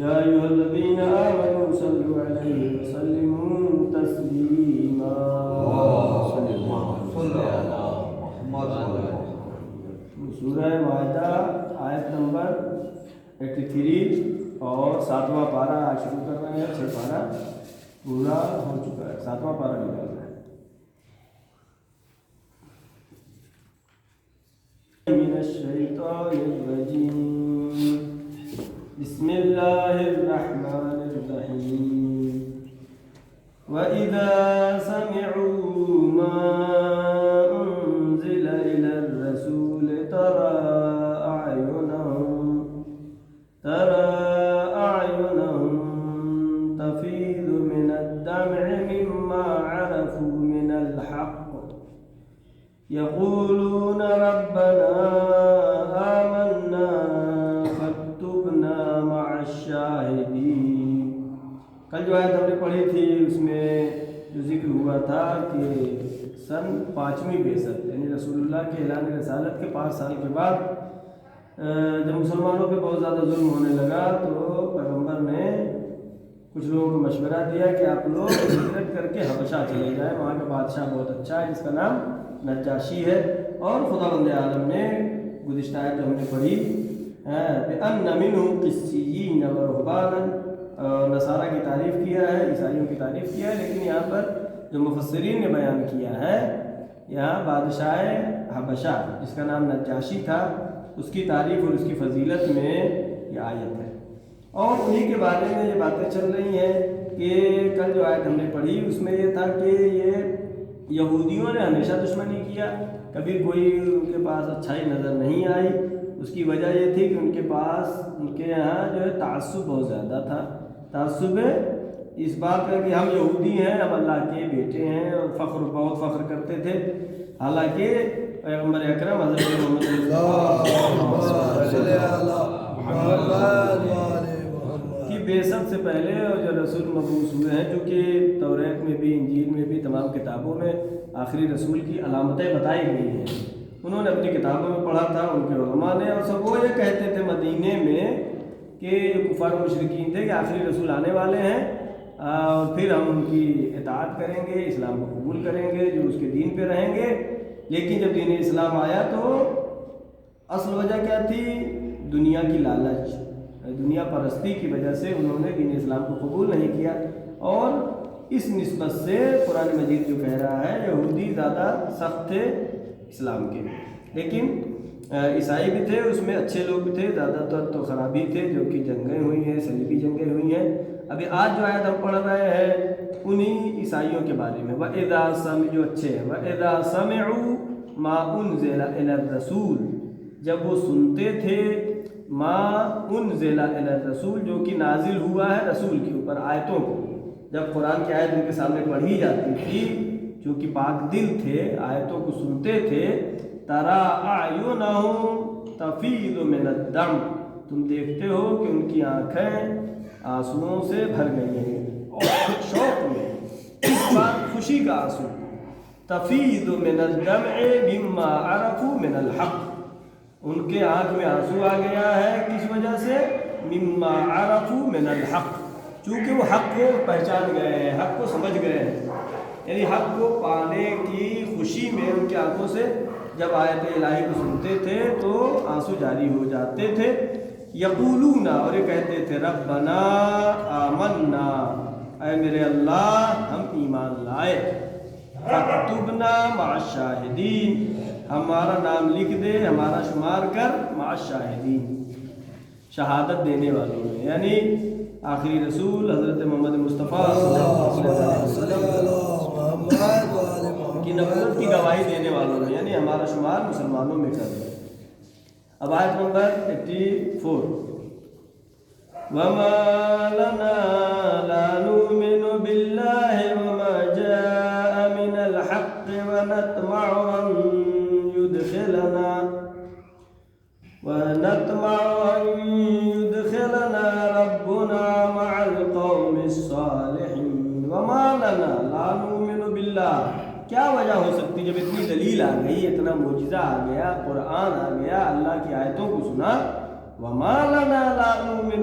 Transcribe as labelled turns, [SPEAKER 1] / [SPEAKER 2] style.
[SPEAKER 1] يا أيها الذين آمنوا صلوا عليه وسلموا تسليما سورہ معاہدہ آیت نمبر 83 اور 7واں پارہ آج شروع کر رہے ہیں. 6 پارہ پورا ہو چکا ہے, 7واں پارہ نکال رہے ہیں. من الشیطان الرجیم بسم اللہ الرحمن الرحیم وَإِذَا سَمِعُوا مَا أُنزِلَ إِلَى الرَّسُولِ تَرَى أَعْيُنَهُمْ تَفِيضُ مِنَ الدَّمْعِ مِمَّا عَرَفُوا مِنَ الْحَقِّ يَقُولُونَ رَبَّنَا آمَنَّا فَاكْتُبْنَا مَعَ الشَّاهِدِينَ. کل جو آیت ہم نے پڑھی تھی اس میں جو ذکر ہوا تھا کہ سن 5ویں بعثت یعنی رسول اللہ کے اعلان رسالت کے 5 سال کے بعد جب مسلمانوں پہ بہت زیادہ ظلم ہونے لگا تو پیغمبر نے کچھ لوگوں کو مشورہ دیا کہ آپ لوگ ہجرت کر کے حبشہ چلے جائیں, وہاں کا بادشاہ بہت اچھا ہے جس کا نام نجاشی ہے. اور خداوند عالم نے گزشتہ آیت جو ہم نے پڑھی بِأَنَّ مِنْهُمْ قِسِّيِّينَ وَرُهْبَانًا, نصارہ کی تعریف کیا ہے, عیسائیوں کی تعریف کیا ہے, لیکن یہاں پر جو مفسرین نے بیان کیا ہے یہاں بادشاہ حبشہ جس کا نام نجاشی تھا اس کی تعریف اور اس کی فضیلت میں یہ آیت ہے. اور انہی کے بارے میں یہ باتیں چل رہی ہیں کہ کل جو آیت ہم نے پڑھی اس میں یہ تھا کہ یہ یہودیوں نے ہمیشہ دشمنی کیا, کبھی کوئی ان کے پاس اچھائی نظر نہیں آئی. اس کی وجہ یہ تھی کہ ان کے پاس ان کے یہاں جو ہے تعصب بہت زیادہ تھا. تعصب اس بات کا کہ ہم یہودی ہیں, ہم اللہ کے بیٹے ہیں, اور بہت فخر کرتے تھے. حالانکہ پیغمبر اکرم حضرت محمد کی بعثت سے پہلے اور جو رسول مبعوث ہوئے ہیں, جو کہ توریت میں بھی انجیل میں بھی تمام کتابوں میں آخری رسول کی علامتیں بتائی گئی ہیں, انہوں نے اپنی کتابوں میں پڑھا تھا, ان کے علماء نے, اور سب وہ یہ کہتے تھے مدینے میں کہ جو کفار و مشرکین تھے کہ آخری رسول آنے والے ہیں اور پھر ہم ان کی اطاعت کریں گے, اسلام کو قبول کریں گے, جو اس کے دین پہ رہیں گے. لیکن جب دین اسلام آیا تو اصل وجہ کیا تھی؟ دنیا کی لالچ, دنیا پرستی کی وجہ سے انہوں نے دین اسلام کو قبول نہیں کیا. اور اس نسبت سے قرآن مجید جو کہہ رہا ہے یہودی زیادہ سخت تھے اسلام کے, لیکن عیسائی بھی تھے, اس میں اچھے لوگ بھی تھے, زیادہ تر تو خرابی تھے, جو کہ جنگیں ہوئی ہیں, صلیبی جنگیں ہوئی ہیں. ابھی آج جو آیت ہم پڑھ رہے ہیں انہی عیسائیوں کے بارے میں. وَإِذَا سَمِعُوا جو اچھے ہیں, وَإِذَا سَمِعُوا مَا أُنزِلَ إِلَى الرَّسُولِ, جب وہ سنتے تھے مَا أُنزِلَ إِلَى الرَّسُولِ, جو کہ نازل ہوا ہے رسول کے اوپر, آیتوں کو. جب قرآن کی آیت ان کے سامنے پڑھی جاتی تھی, جو کہ پاک دل تھے, آیتوں کو سنتے تھے, تَرَى أَعْيُنَهُمْ تَفِيضُ مِنَ الدَّمْعِ, تم دیکھتے ہو کہ ان کی آنکھیں آنسوؤں سے بھر گئی ہیں, اور شوق میں, اس بات خوشی کا آنسو. تَفِيضُ مِنَ الدَّمْعِ مِمَّا عَرَفُوا مِنَ الْحَقِّ, ان کے آنکھ میں آنسو آ گیا ہے کس وجہ سے؟ مِمَّا عَرَفُوا مِنَ الْحَقِّ, چونکہ وہ حق کو پہچان گئے ہیں, حق کو سمجھ گئے ہیں. یعنی حق کو پانے کی خوشی میں ان کی آنکھوں سے جب آیت الہی کو سنتے تھے تو آنسو جاری ہو جاتے تھے. یقولون, اور یہ کہتے تھے, ربنا آمنا, اے میرے اللہ ہم ایمان لائے, فاکتبنا مع الشاہدین, ہمارا نام لکھ دے, ہمارا شمار کر, مع الشاہدین, شہادت دینے والوں میں, یعنی آخری رسول حضرت محمد مصطفیٰ کی نبوت کی گواہی دینے والوں میں, یعنی ہمارا شمار مسلمانوں میں کر دیں. اب آیت نمبر 84, وَمَا لَنَا لَا نُؤْمِنُ بِاللَّهِ وَمَا جَاءَ مِنَ الْحَقِّ وَنَطْمَعُ أَن يُدْخِلَنَا رَبُّنَا مَعَ الْقَوْمِ الصَّالِحِينَ. وَمَا لَنَا لَا نُؤْمِنُ بِاللَّهِ, کیا وجہ ہو سکتی جب اتنی دلیل آ گئی, اتنا معجزہ آ گیا, قرآن آ گیا, اللہ کی آیتوں کو سنا, وَمَا لَنَا لَا نُؤْمِنُ